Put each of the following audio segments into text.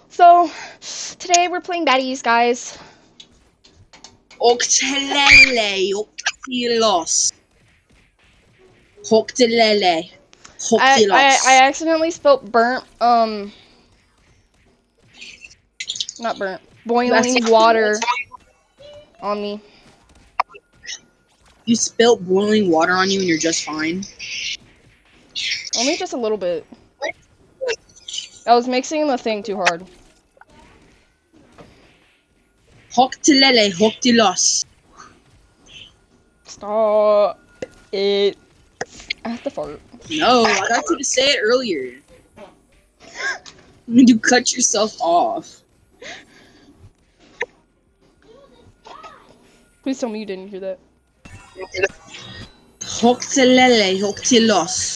So, today we're playing baddies, guys. Octelele, octilos. Hoctelele, I hoctilos. accidentally spelt burnt, not burnt, You boiling accidentally water what? on me. You spilt boiling water on you and you're just fine. Only just a little bit. I was mixing the thing too hard. Hoctelele, hoctilos. Stop it. I have to fart. No, I got you to say it earlier. You cut yourself off. Please tell me you didn't hear that. Hoctelele, hoctilos.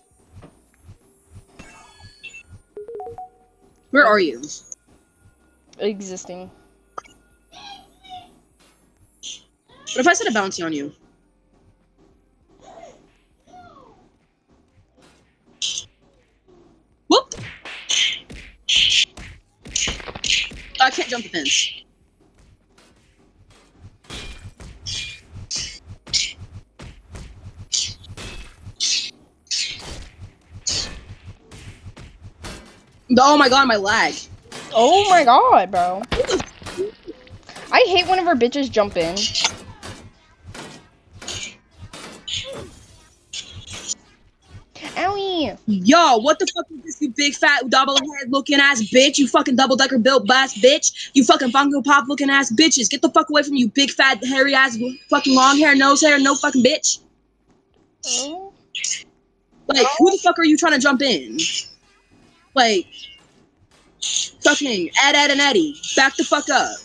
Where are you? Existing. What if I set a bounty on you? Whoop! I can't jump the fence. Oh my god, my lag. Oh my god, bro. I hate whenever bitches jump in. Owie! Yo, what the fuck is this, you big fat double head looking ass bitch? You fucking double decker built ass bitch. You fucking Funko Pop looking ass bitches. Get the fuck away from you, big fat hairy ass fucking long hair, nose hair, no fucking bitch. Oh. Like, who the fuck are you trying to jump in? Like, fucking Ed and Eddie. Back the fuck up.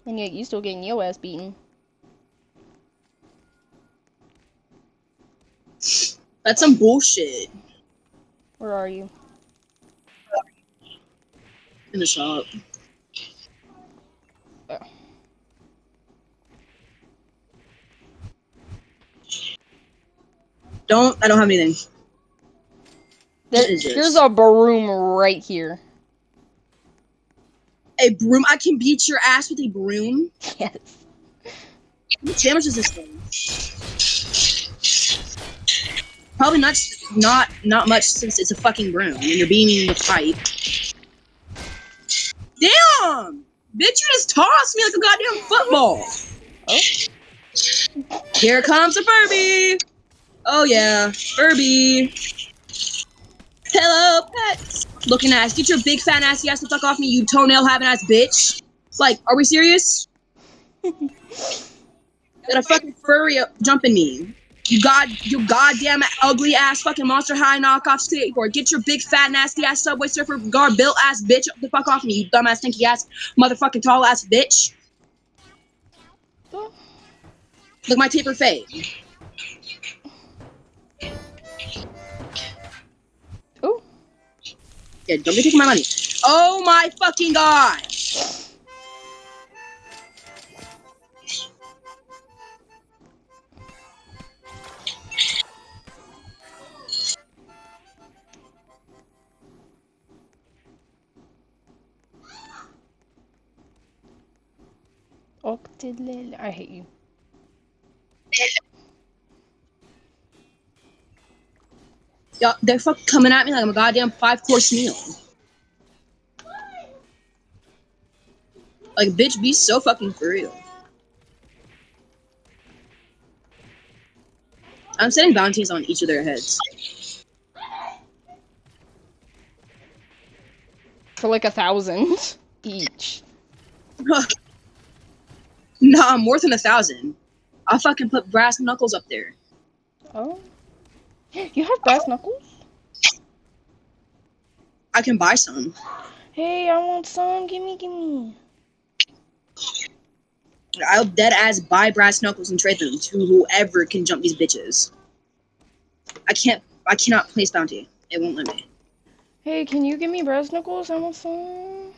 And yet you still getting your ass beaten. That's some bullshit. Where are you? In the shop. Oh. I don't have anything. Here's a broom right here. A broom? I can beat your ass with a broom? Yes. How much damage is this thing? Probably not much since it's a fucking broom and you're beating me with pipe. Damn! Bitch, you just tossed me like a goddamn football. Oh. Here comes a Furby. Oh yeah, Furby. Hello, pets. Looking ass. Get your big fat nasty ass the fuck off me, you toenail having ass bitch. Like, are we serious? Got a fucking furry jumping me. You goddamn ugly ass fucking Monster High knockoff skateboard. Get your big fat nasty ass Subway Surfer guard built ass bitch the fuck off me, you dumbass stinky ass motherfucking tall ass bitch. Look my taper fade. Ooh. Yeah, don't be taking my money. Oh my fucking god! I hate you. Yeah, they're fucking coming at me like I'm a goddamn 5-course meal. Like, bitch, be so fucking for real. I'm setting bounties on each of their heads. For like 1,000 each. Nah, more than 1,000. I'll fucking put brass knuckles up there. Oh. You have brass knuckles? I can buy some. Hey, I want some. Gimme. I'll dead ass buy brass knuckles and trade them to whoever can jump these bitches. I cannot place bounty. It won't let me. Hey, can you give me brass knuckles? I want some.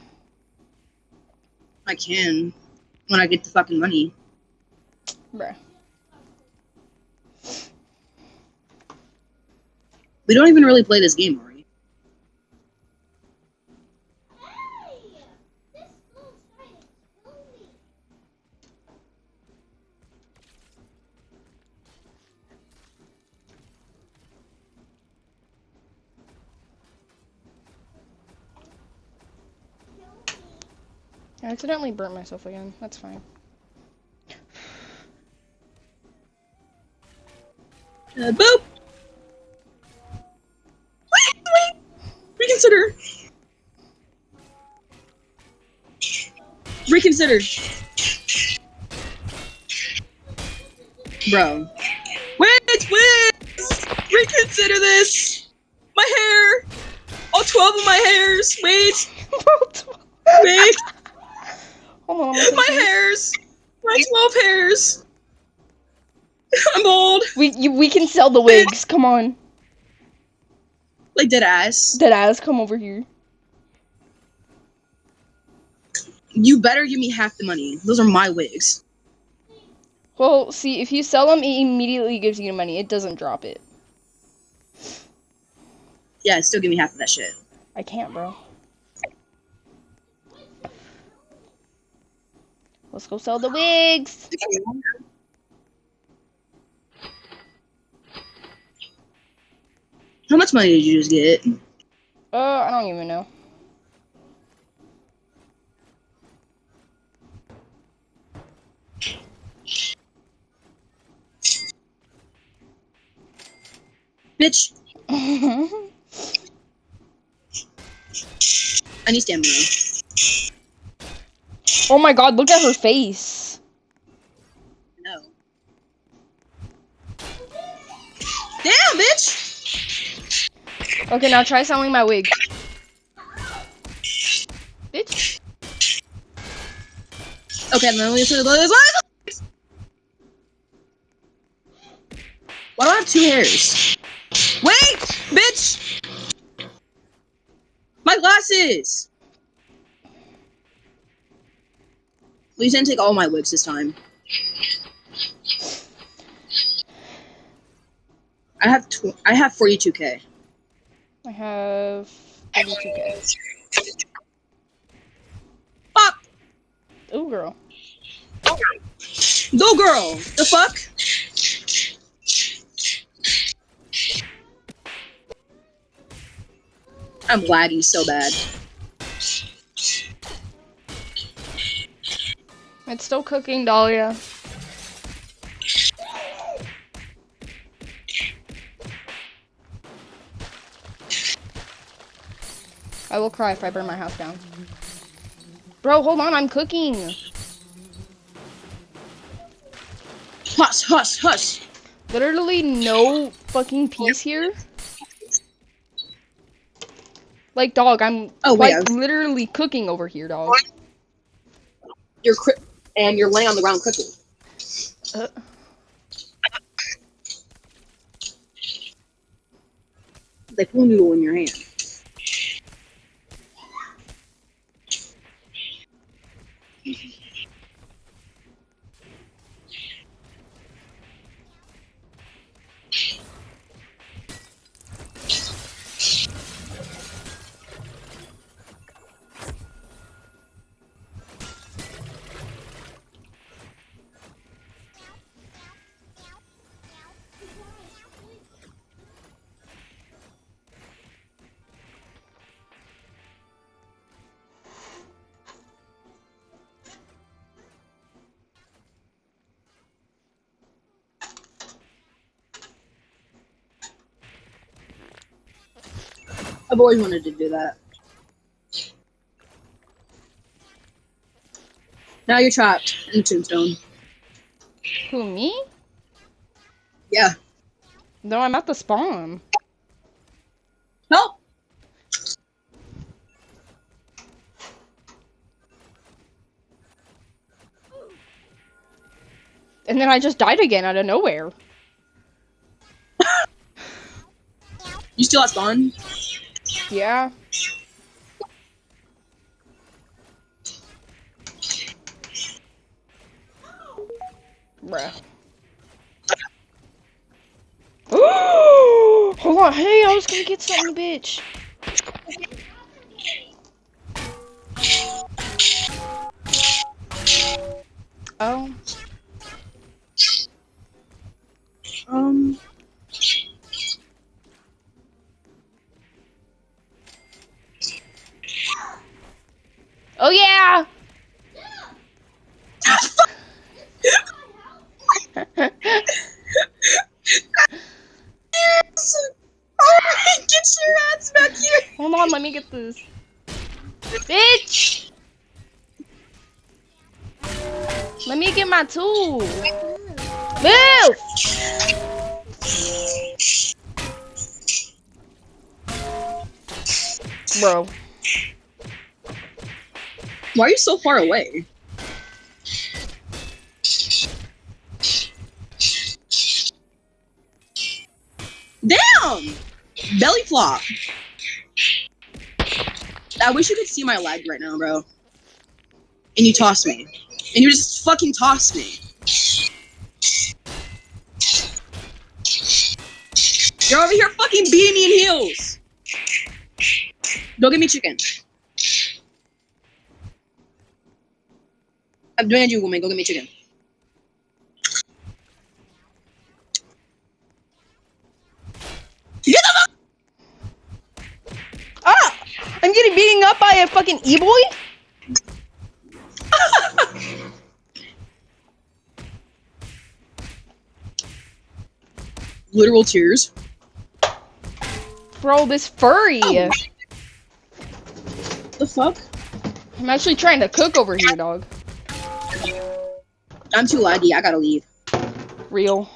I can. When I get the fucking money. Bruh. We don't even really play this game, are we? I accidentally burnt myself again. That's fine. Boop. Wait. Reconsider. Reconsider. Bro. Wait. Reconsider this. My hair. All 12 of my hairs. Wait. Hold on, I'm gonna say My something. hairs. My 12 hairs. I'm old. We can sell the wigs. Come on. Like dead ass. Deadass, come over here. You better give me half the money. Those are my wigs. Well, see, if you sell them, it immediately gives you the money. It doesn't drop it. Yeah, still give me half of that shit. I can't, bro. Let's go sell the wigs. How much money did you just get? I don't even know. Bitch, I need stamina. Oh my god, look at her face. No. Damn, bitch! Okay, now try selling my wig. Bitch. Okay, then we put those. Why do I have 2 hairs? Wait, bitch! My glasses! Please didn't take all my wigs this time. I have 42k. I have 32k. Pop! Ooh, girl. Go girl! The fuck? I'm lagging so bad. It's still cooking, Dahlia. I will cry if I burn my house down. Bro, hold on, I'm cooking. Hush. Literally no fucking peace here. Like, dog, I'm Oh, wait, literally cooking over here, dog. and you're laying on the ground cooking. Uh, They pool noodle in your hand. I've always wanted to do that. Now you're trapped in the tombstone. who, me? Yeah. No, I'm at the spawn. Help! And then I just died again out of nowhere. You still at spawn? Yeah. Bruh. Hold on, hey, I was gonna get something, bitch. Oh. Um. Oh yeah! Hold on, let me get this. Bitch! Let me get my tool. Move! Bro. Why are you so far away? Damn! Belly flop. I wish you could see my leg right now, bro. And you toss me. And you just fucking toss me. You're over here fucking beating me in heels. Go get me chicken. I'm doing you, woman. Go get me chicken. Get the Ah! I'm getting beaten up by a fucking e-boy? literal tears. Bro, this furry. Oh. The fuck? I'm actually trying to cook over here, dog. I'm too laggy. I gotta leave. Real.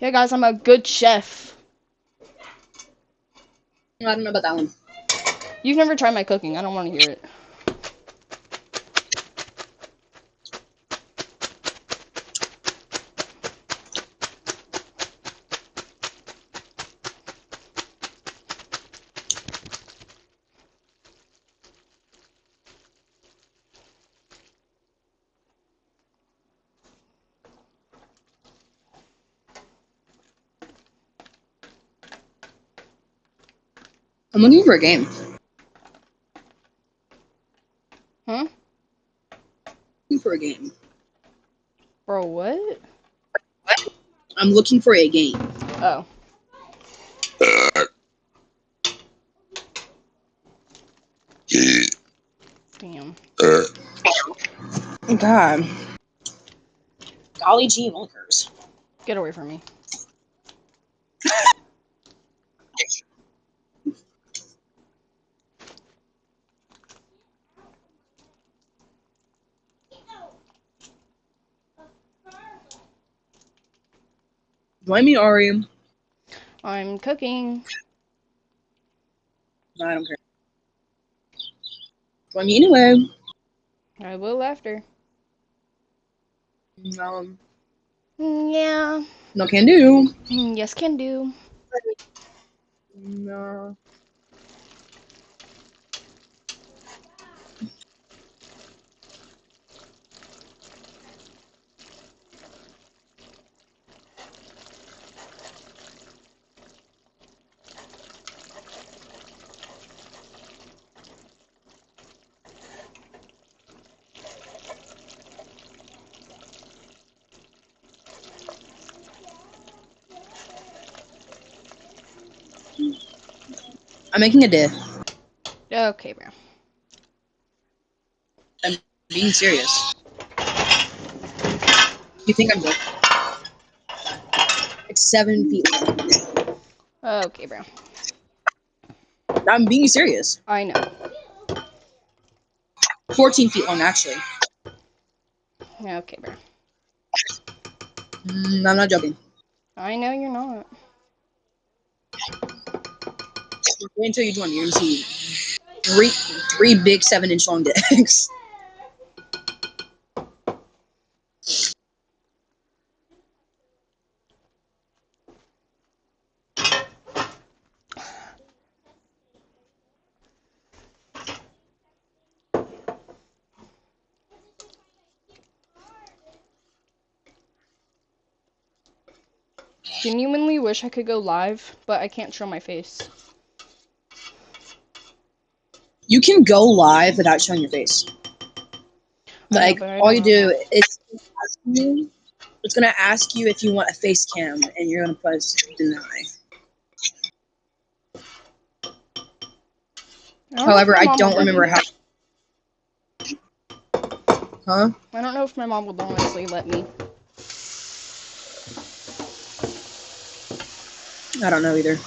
Yeah, guys, I'm a good chef. I don't know about that one. You've never tried my cooking. I don't want to hear it. I'm looking for a game. Huh? Looking for a game. Bro, what? I'm looking for a game. Oh. Damn. God. Golly gee willikers. Get away from me. Join me, Ari. I'm cooking. No, I don't care. Join me anyway. I will after. No. Yeah. No can do. Yes, can do. No. I'm making a diff. Okay, bro. I'm being serious. You think I'm joking? It's 7 feet long. Okay, bro. I'm being serious. I know. 14 feet long, actually. Okay, bro. I'm not joking. I know you're not. Wait until you join me. You're gonna see three big 7-inch long dicks. Genuinely wish I could go live, but I can't show my face. You can go live without showing your face. I know, Like, but I all don't you know do is it's gonna ask you if you want a face cam, and you're gonna press deny. I don't know if However, my I mom will don't let remember me. how. Huh? I don't know if my mom will honestly let me. I don't know either.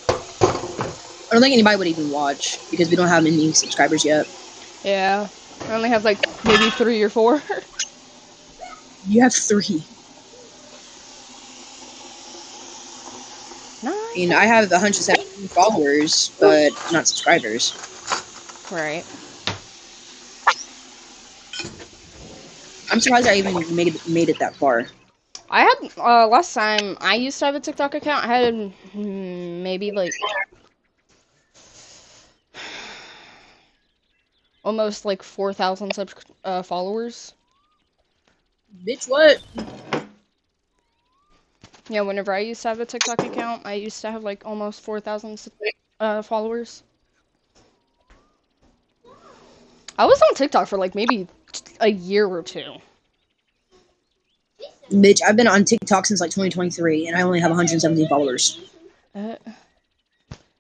I don't think anybody would even watch because we don't have many subscribers yet. Yeah. I only have like maybe 3 or 4. You have 3. Nice. I mean, I have 117 followers, but not subscribers. Right. I'm surprised I even made it that far. I had last time I used to have a TikTok account. I had maybe like almost like 4,000 followers. Bitch, what? Yeah, whenever I used to have a TikTok account, I used to have like almost 4,000 followers. I was on TikTok for like maybe a year or 2. Bitch, I've been on TikTok since like 2023, and I only have 117 followers. Uh,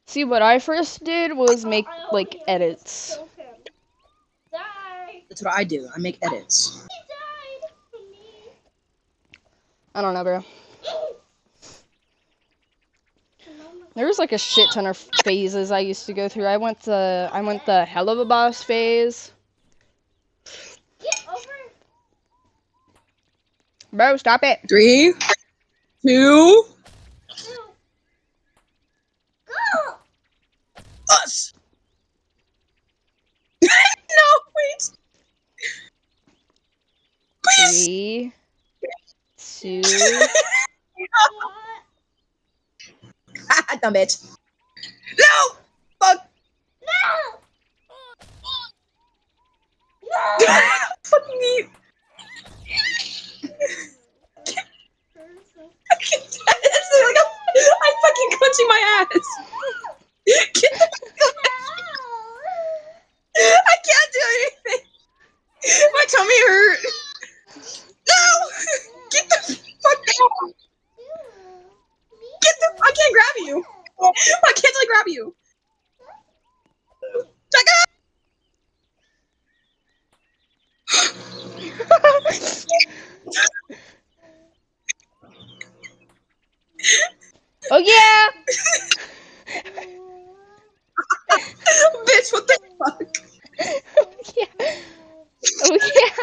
See, what I first did was make like edits. That's what I do. I make edits. I don't know, bro. There was like a shit ton of phases I used to go through. I went the hell of a boss phase. Bro, stop it. 3, 2, us. No, wait. Please. 3, 2. Dumb bitch. No. Fuck. Fucking me. I'm fucking clenching my ass. Get the fuck I can't do anything. My tummy hurt. No. Get the fuck down. I can't grab you. Why can't I grab you? Check Oh yeah. Bitch, what the fuck? Oh yeah. Oh yeah.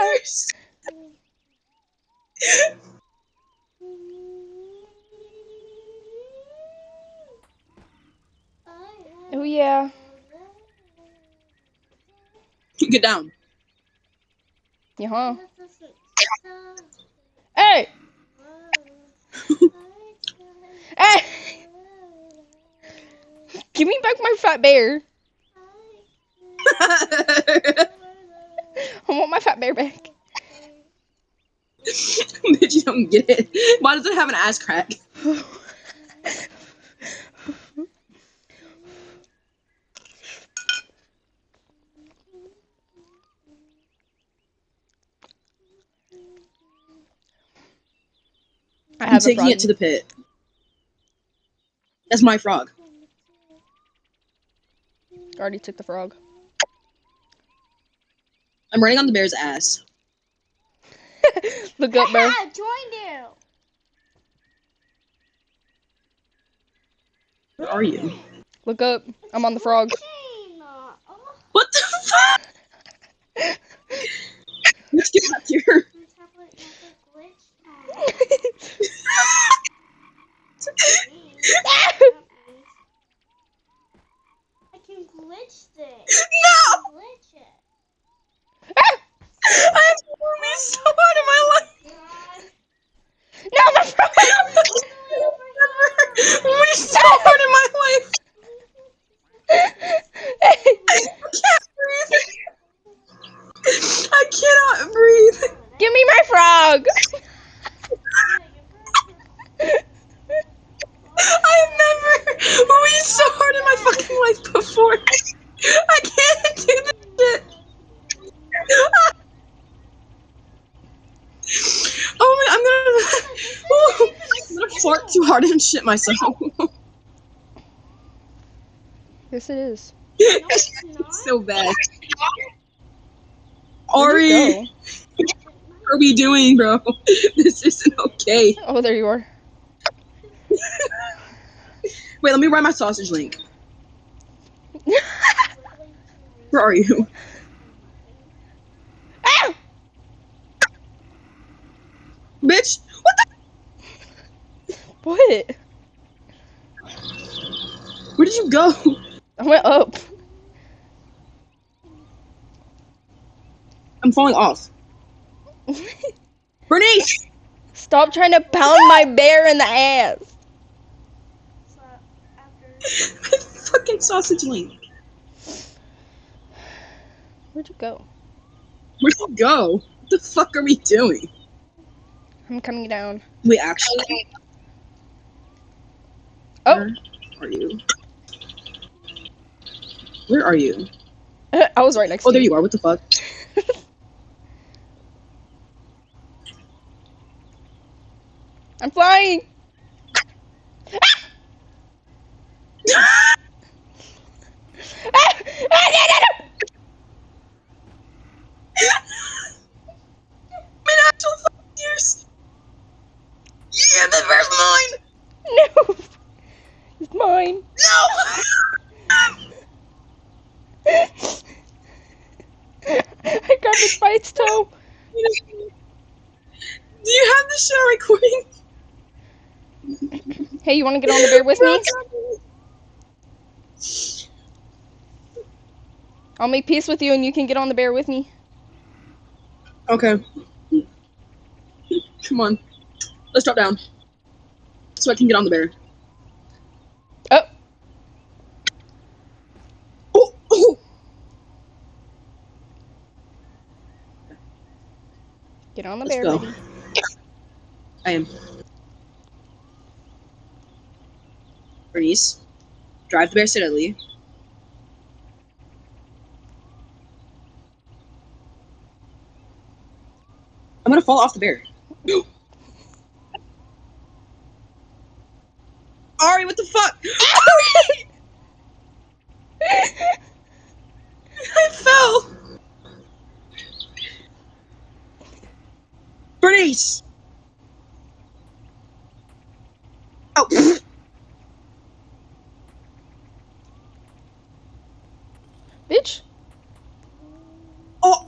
Oh yeah. Get down. Yeah. Huh? Hey. Hey. Give me back my fat bear. I want my fat bear back. Bitch, you don't get it. Why does it have an ass crack? I I'm have a taking it froggy. to the pit. That's my frog. Already took the frog. I'm running on the bear's ass. Look up, bro. I joined you. Where are you? Look up. I'm on the frog. What the fuck? Let's get back here. I can glitch this. No! Glitch it. I have me so hard in my life. No, my frog! Me so hard in my life. I can't breathe. I cannot breathe. Give me my frog! I have never breathed so hard in my fucking life before. I can't do this shit. Oh my, I'm gonna fart too hard and shit myself. Yes, it is. It's so bad. Ari, go? what are we doing, bro? This isn't okay. Oh, there you are. Wait, let me write my sausage link. Where are you? Ah! Bitch, what the? What? Where did you go? I went up. I'm falling off. Bernice! Stop trying to pound my bear in the ass. So after My fucking sausage link. Where'd you go? Where'd you go? What the fuck are we doing? I'm coming down. Wait, actually, Oh, where are you? Where are you? I was right next Oh, to there you. you are. What the fuck? I'm flying. Ah! Ah, no, no, no. My actual fucking ears. Yeah, the first mine. No, it's mine. No. I grabbed it by its toe. Do you have the show recording? Hey, you want to get on the bear with me? I'll make peace with you and you can get on the bear with me. Okay. Come on. Let's drop down. So I can get on the bear. Oh, Oh, oh. get on the Let's bear, go. buddy. I am. Bernice, drive the bear steadily. I'm gonna fall off the bear. Ari, what the fuck? Ari! I fell. Bernice. Oh. Bitch. Oh.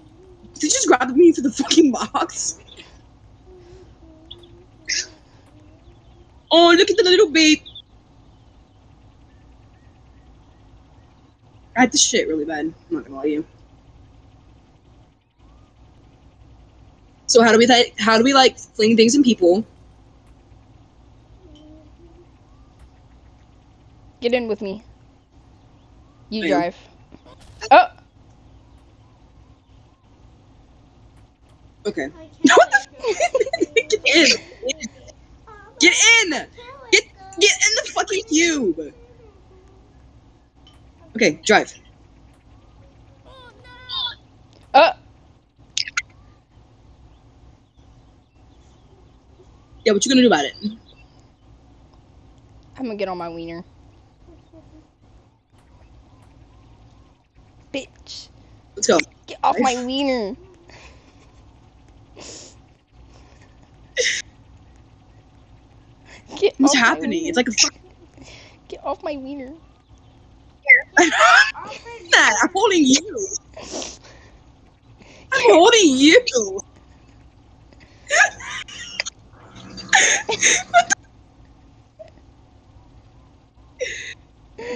Did you just grab me for the fucking box? Oh, look at the little babe. I had to shit really bad. I'm not gonna lie to you. So how do we like fling things in people? Get in with me. You I am. drive. Oh, Okay. I can't What the? make Get in. Get in. Get in the fucking cube. Okay, drive. oh. Yeah, what you gonna do about it? I'm gonna get on my wiener. Bitch. Let's go. Get off my wiener. Get What's off my happening? wiener. It's like a fucking. Get off my wiener. I'm holding you. I'm holding you.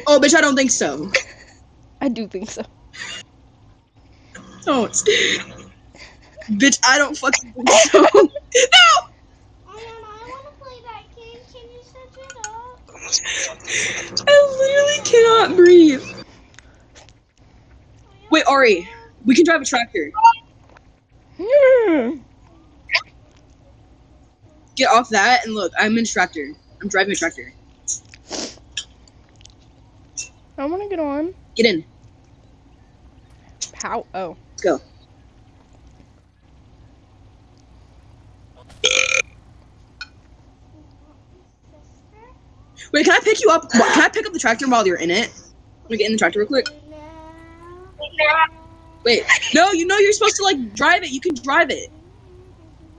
Oh, bitch, I don't think so. I do think so. Don't. Bitch, I don't fucking think so. No! I want to play that game. Can you set it up? I literally cannot breathe. Wait, Ari, we can drive a tractor. Get off that and look, I'm in a tractor. I'm driving a tractor. I wanna get on. Get in. How? Oh. Let's go. Wait, can I pick you up? Can I pick up the tractor while you're in it? Let me get in the tractor real quick. Wait, no, you know you're supposed to like drive it. You can drive it.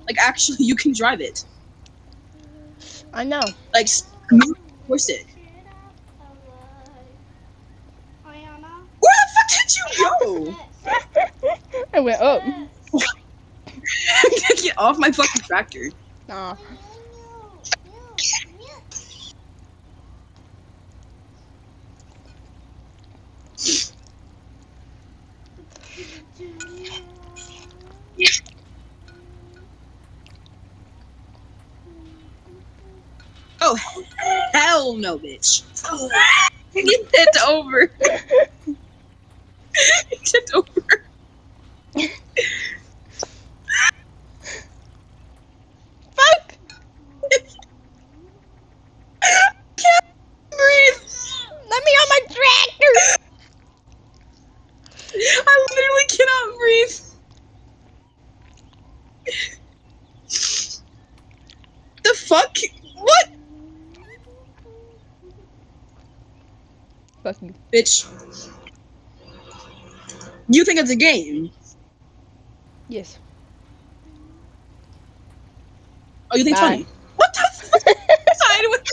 Like actually, you can drive it. I know. Like move the stick. Ayana, Where the fuck did you go? this. I went up. This. Get off my fucking tractor. Nah. Oh hell no, bitch. Get tipped over. Tipped over. Fuck! Can't breathe. Let me on my tractor! I literally cannot breathe. The fuck? What? Fuck you. Bitch. You think it's a game? Yes. Oh, you think it's Bye. funny? What the fuck? Side with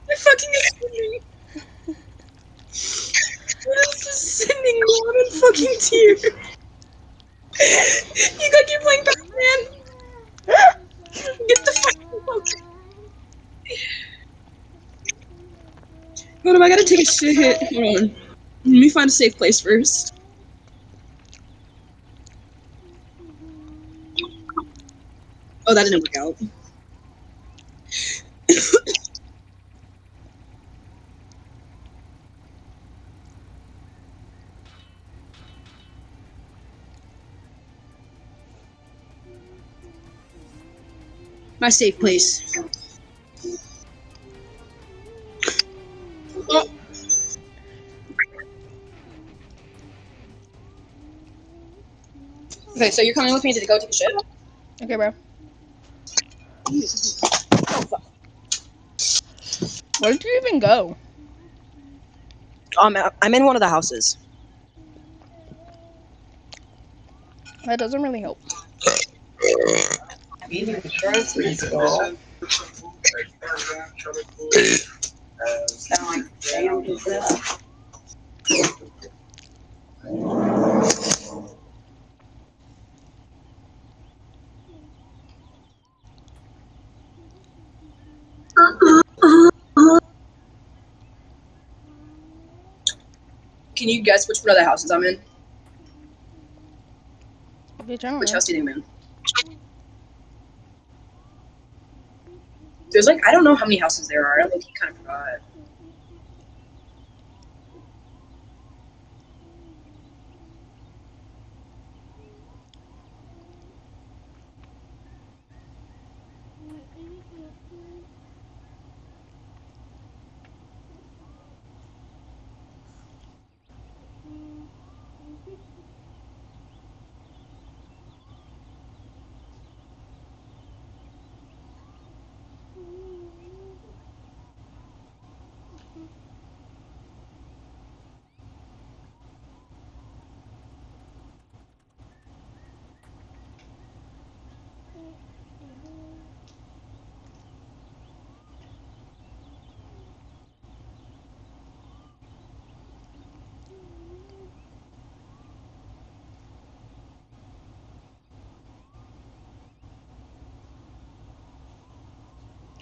the fucking sending. What is this sending one in fucking tears? You gotta keep playing Batman. Get the fuck. Hold on, I gotta take a shit. Hold on. Let me find a safe place first. Oh, that didn't work out. My safe place. Oh. Okay, so you're coming with me to go take a shit? Okay, bro. Oh, fuck. Where did you even go? I'm in one of the houses. That doesn't really help. Can you guess which one of the houses I'm in? Bitch, I don't Which know. house do you think I'm in? There's like, I don't know how many houses there are. I think you kind of forgot.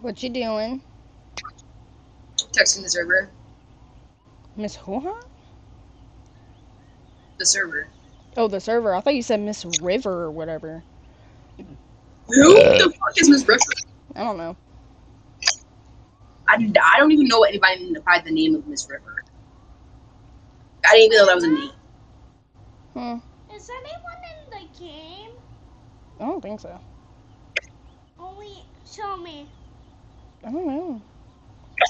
What you doing? Texting the server. Miss Hoo-ha? The server. Oh, the server. I thought you said Miss River or whatever. Who the fuck is Miss River? I don't know. I don't even know anybody by the name of Miss River. I didn't even know that was a name. Hmm. Is anyone in the game? I don't think so. Only show me. I don't know.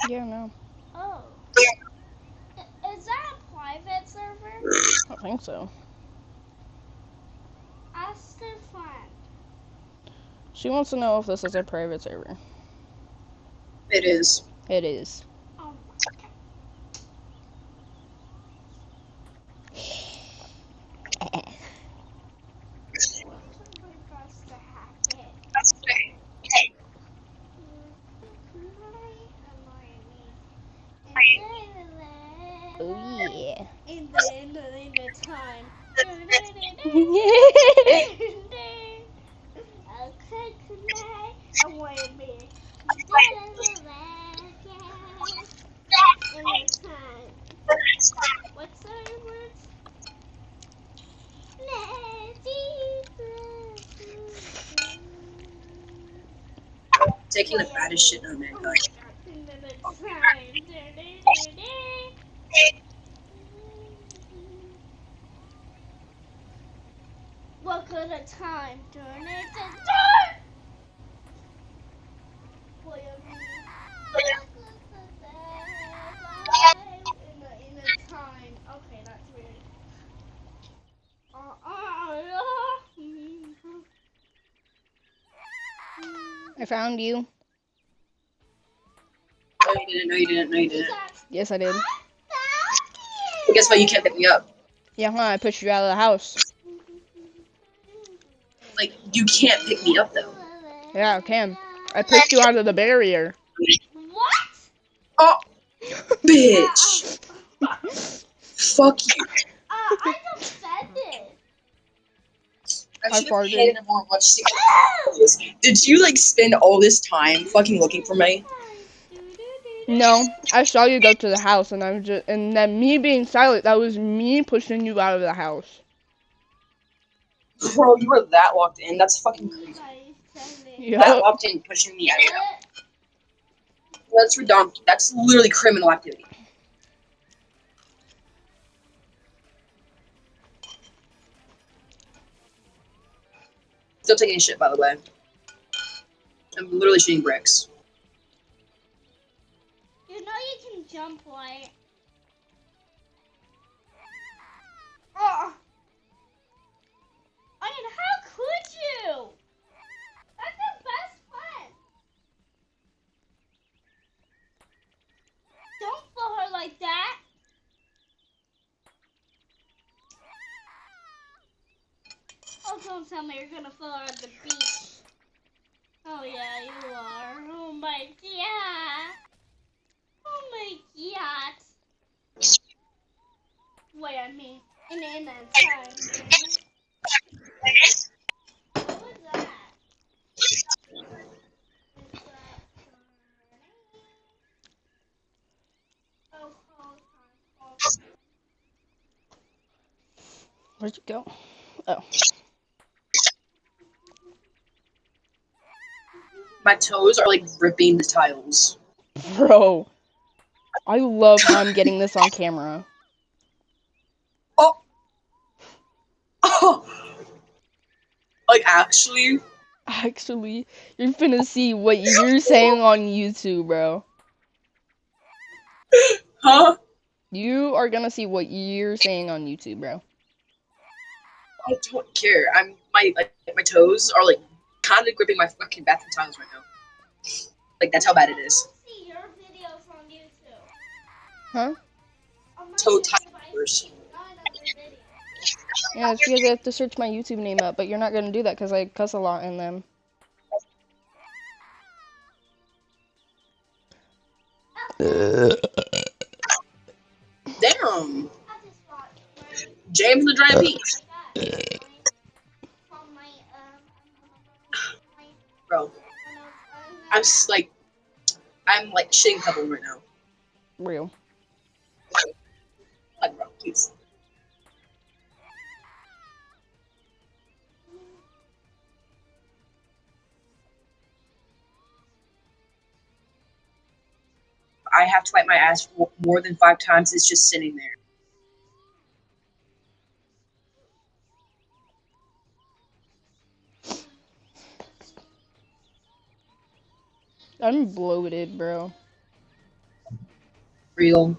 Yeah, no. Oh. Is that a private server? I don't think so. Ask a friend. She wants to know if this is a private server. It is. It is. Oh. Okay, tonight I want to be in the time. What's the words? Taking the baddest shit on mankind. What could a time turn into dirt? In a time. Okay, that's weird. I found you. No, you didn't. No, you didn't. No, you didn't. Yes, I did. Well, guess what? You can't pick me up. Yeah, huh? I pushed you out of the house. Like, you can't pick me up, though. Yeah, I can. I pushed you out of the barrier. What? Oh, bitch. Fuck you. I defended. I I should have farted. hated him more watching this. Did you, like, spend all this time fucking looking for me? No, I saw you go to the house, and I was just, and then me being silent, that was me pushing you out of the house. Bro, you were that locked in. That's fucking crazy. That Yup. locked in pushing me out. That's redundant. That's literally criminal activity. Still taking a shit, by the way. I'm literally shooting bricks. You know you can jump, right? Oh. I mean, how could you? That's the best friend. Don't throw her like that. Oh, don't tell me you're gonna throw her at the beach. Oh yeah, you are. Oh my god. Oh my god. Wait, I mean, in that time. What was that? Is that oh, time. Where'd you go? Oh. My toes are like ripping the tiles. Bro. I love how I'm getting this on camera. Oh! Oh! Like, actually? Actually, you're finna see what you're saying on YouTube, bro. Huh? You are gonna see what you're saying on YouTube, bro. I don't care. My toes are like kind of gripping my fucking bathroom tiles right now. Like, that's how bad it is. I see your videos on YouTube. Huh? On my Toe YouTube, I tiles. see none of your videos. Yeah, it's because I have to search my YouTube name up, but you're not gonna do that because I cuss a lot in them. Damn. I just got right James the Giant Peach. from my Bro, I'm like shitting pebble right now. Real. Like, bro, please. I have to wipe my ass more than 5 times. It's just sitting there. I'm bloated, bro. Real.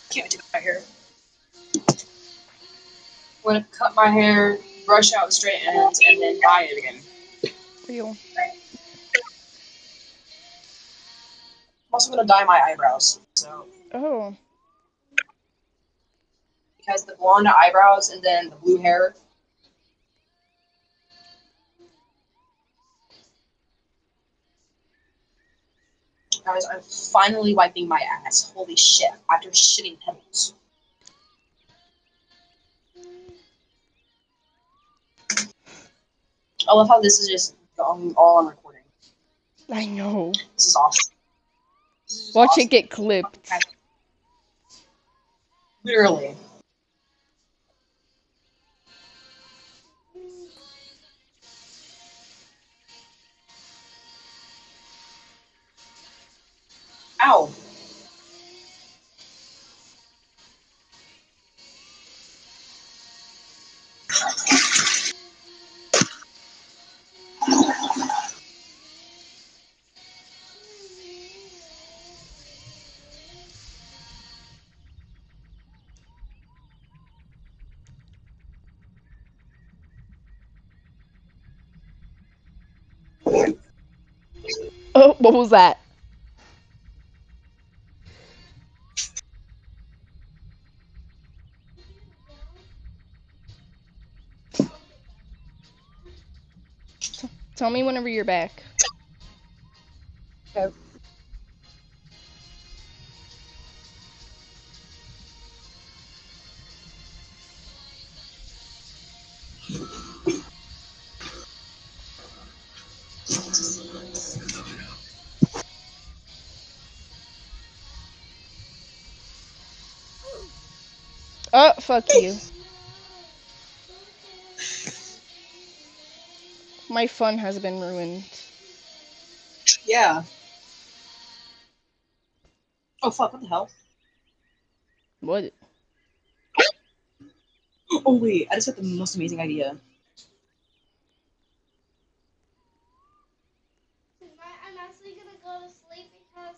Can't do my hair. I'm gonna cut my hair, brush out the straight ends, and then dye it again. Real. also gonna dye my eyebrows. So Oh. because the blonde eyebrows and then the blue hair. Guys, I'm finally wiping my ass. Holy shit! After shitting pebbles. I love how this is just all on recording. I know. This is awesome. This is just Watch it awesome. get clipped. Literally. Ow. Oh, what was that? Tell me whenever you're back. Okay. Oh, fuck you. My fun has been ruined. Yeah. Oh fuck! What the hell? What? Oh wait! I just had the most amazing idea. Tonight I'm actually gonna go to sleep because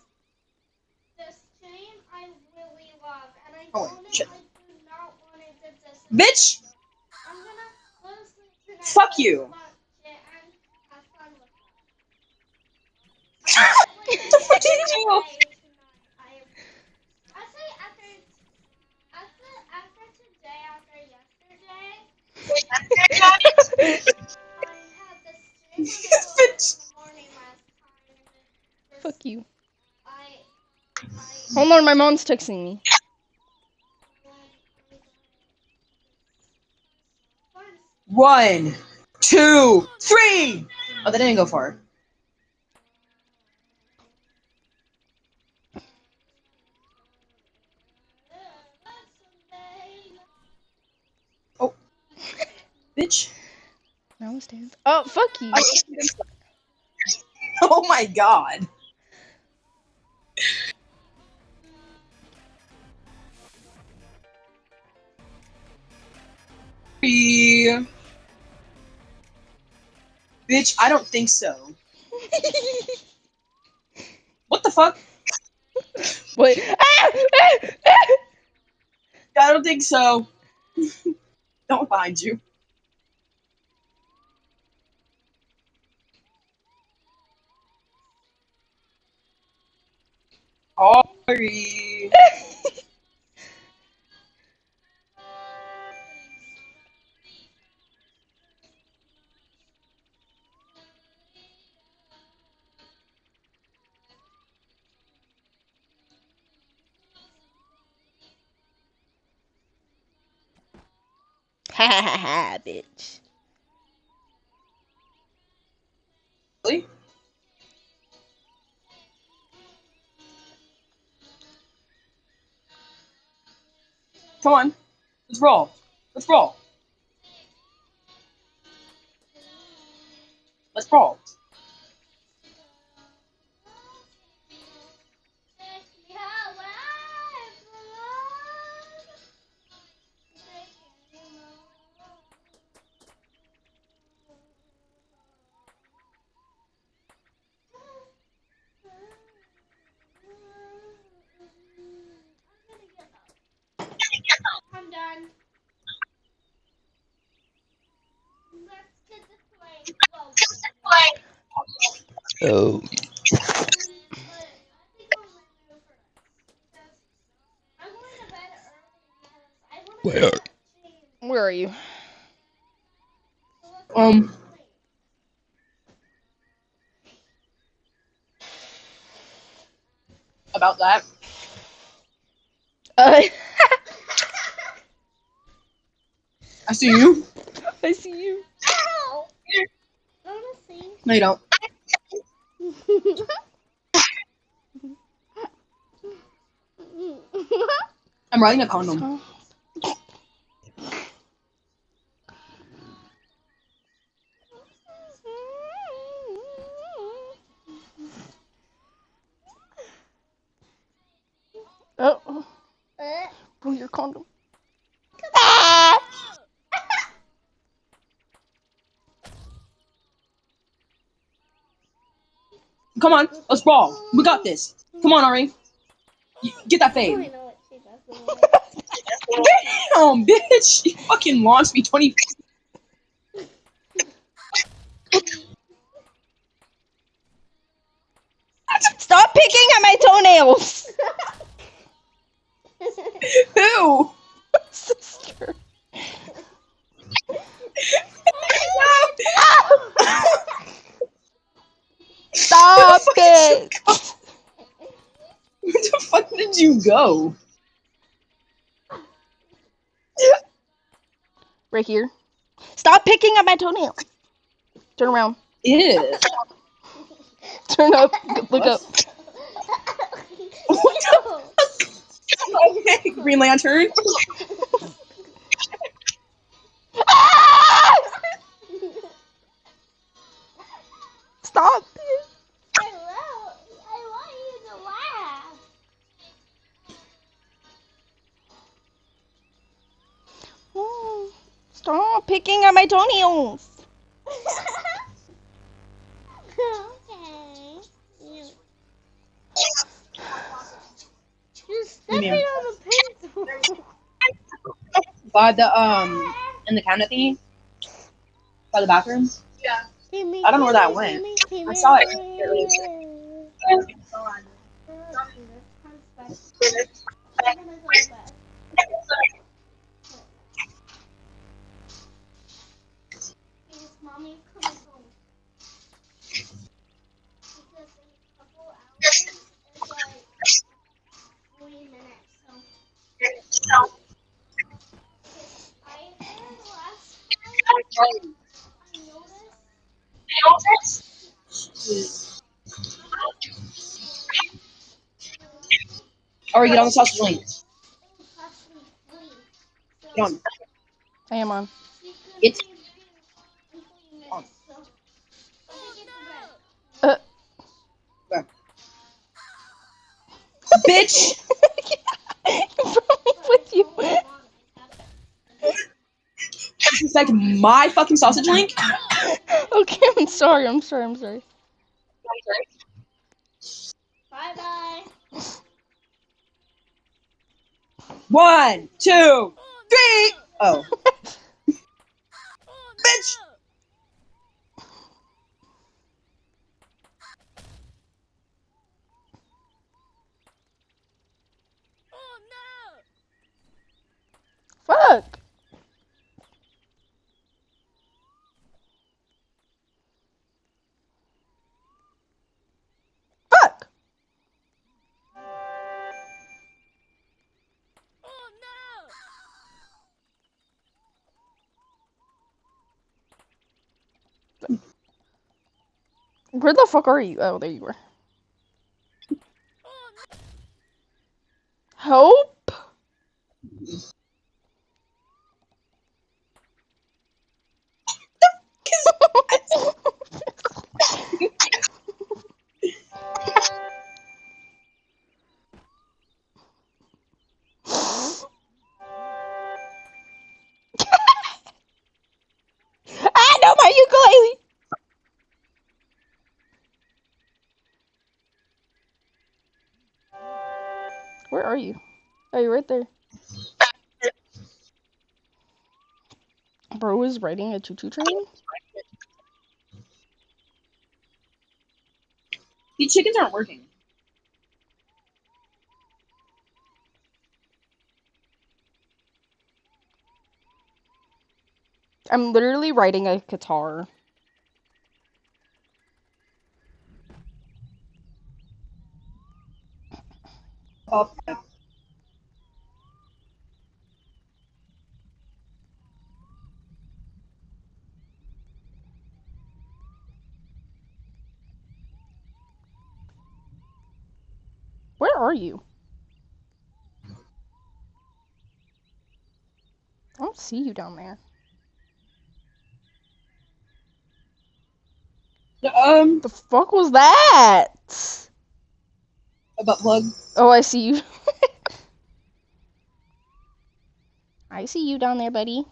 this chain I really love, and I Oh don't know, shit! I do not want it to disappear. Bitch! I'm gonna go to sleep tonight, Fuck but you! watch it and have fun with that. What the fuck did you do? Today, tonight, I say after today, after yesterday, I had this dream when I woke up in Bitch! the morning last time, and this Fuck you. I Hold on, my mom's texting me. One, two, three. Oh, that didn't go far. Oh, bitch! Now it's dance. Oh, fuck you. Oh my god. Bitch, I don't think so. What the fuck? Wait. Ah! Ah! Ah! I don't think so. Don't find you. Sorry. Ha ha ha ha, bitch. Really? Come on. Let's roll. Let's roll. Let's roll. I'm done. Let's get to playing. Whoa. Oh. But I think I'm are you? About that. I I see you. see you. Ow! I wanna see. No, you don't. I'm riding a condom. Oh, Uh, bro, your condom. Come on, let's brawl. We got this. Come on, Ari. Get that I fade. know what she does. Damn, bitch. You fucking launched me 20. Stop picking at my toenails. Who? Sister. Where the Stop fuck did you it. go? Where the fuck did you go? Right here. Stop picking at my toenail. Turn around. Ew. Turn up. Look What? up. What the fuck? Okay, Green Lantern. Stop. I want you to laugh. Stop picking at my toenails. Okay. You're You stepping mean on a pencil. by the in the cabinet thingy? By the bathroom? Timmy, I don't know where that Timmy, went. Timmy, Timmy. I saw it. I'm gonna go to bed. Because mommy's coming home. Because in a couple hours, it's like 40 minutes. So, because I heard last time, I noticed Alright, get on the sausage link. it was actually free. So, Get on. I am on. she could Get be in 40 on. minutes. So, let me get to bed. Uh. Where? Bitch! You brought me with you. This is like my fucking sausage link? Okay, I'm sorry. I'm sorry. I'm sorry. Bye bye. 1, 2, 3! Oh. Bitch! Fuck. Fuck. Where the fuck are you? Oh, there you are. Hope? Ah, no, my ukulele. Where are you? Oh, you're right there. Bro is riding a choo-choo train? These chickens aren't working. I'm literally writing a guitar. Oh, Where are you? I don't see you down there. The fuck was that? a butt plug. Oh, I see you. I see you down there, buddy.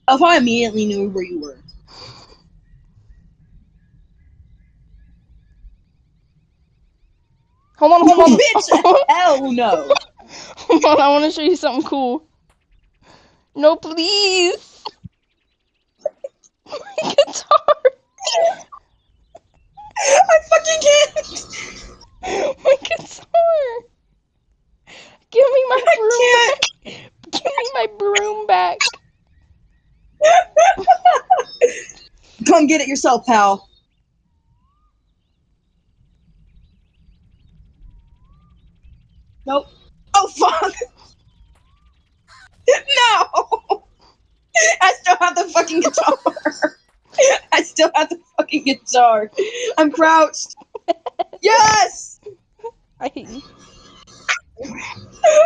If I immediately knew where you were. Hold on, hold on. Bitch, hell no. Hold on, I want to show you something cool. No, please. My guitar. I fucking can't. My guitar. Give me my broom I back. Give me my broom back. can't. Come get it yourself, pal. Nope. Oh, fuck. No. I still have the fucking guitar. I still have the fucking guitar. I'm crouched. Yes. I hate you.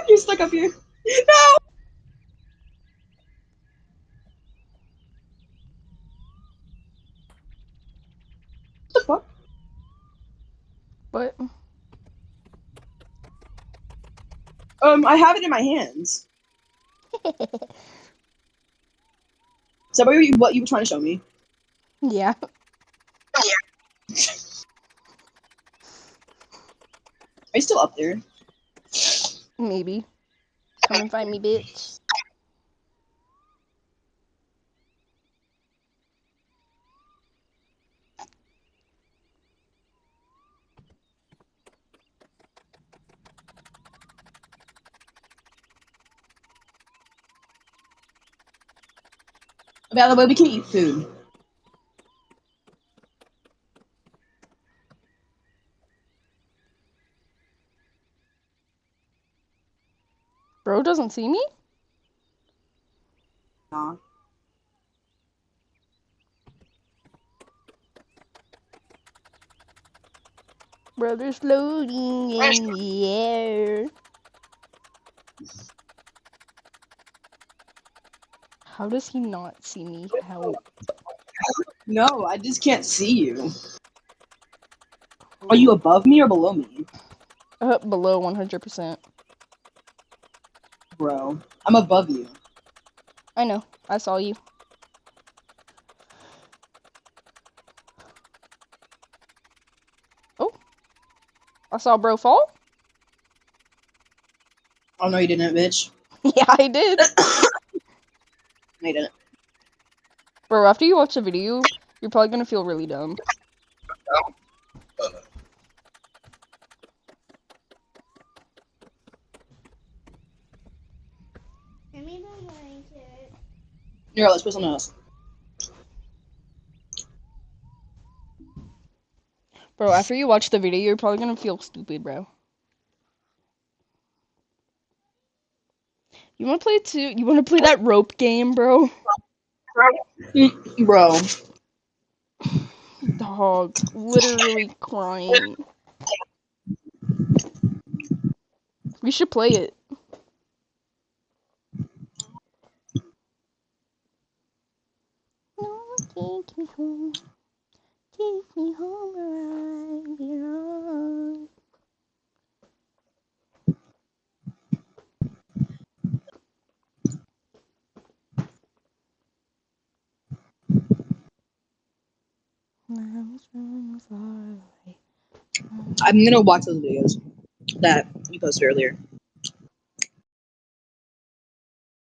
You're stuck up here. No. What the fuck? But I have it in my hands. Is that what you were trying to show me? yeah. Are you still up there? Maybe. Come and find me, bitch. By the way, we can eat food. Bro doesn't see me? Nah. Brother's floating in the air. How does he not see me? Help. No, I just can't see you. Are you above me or below me? Below 100%. Bro, I'm above you. I know. I saw you. Oh. I saw bro fall? Oh, no, you didn't, bitch. Yeah, I did. No, you didn't. Bro, after you watch the video, you're probably gonna feel really dumb. Give me the blanket. Here, let's put something else. Bro, after you watch the video, you're probably gonna feel stupid, bro. You wanna play too? You wanna play that rope game, bro? Bro. Dog, literally crying. We should play it. No, take me home. Take me home where I belong. I was running far away. I'm gonna watch those videos that you posted earlier.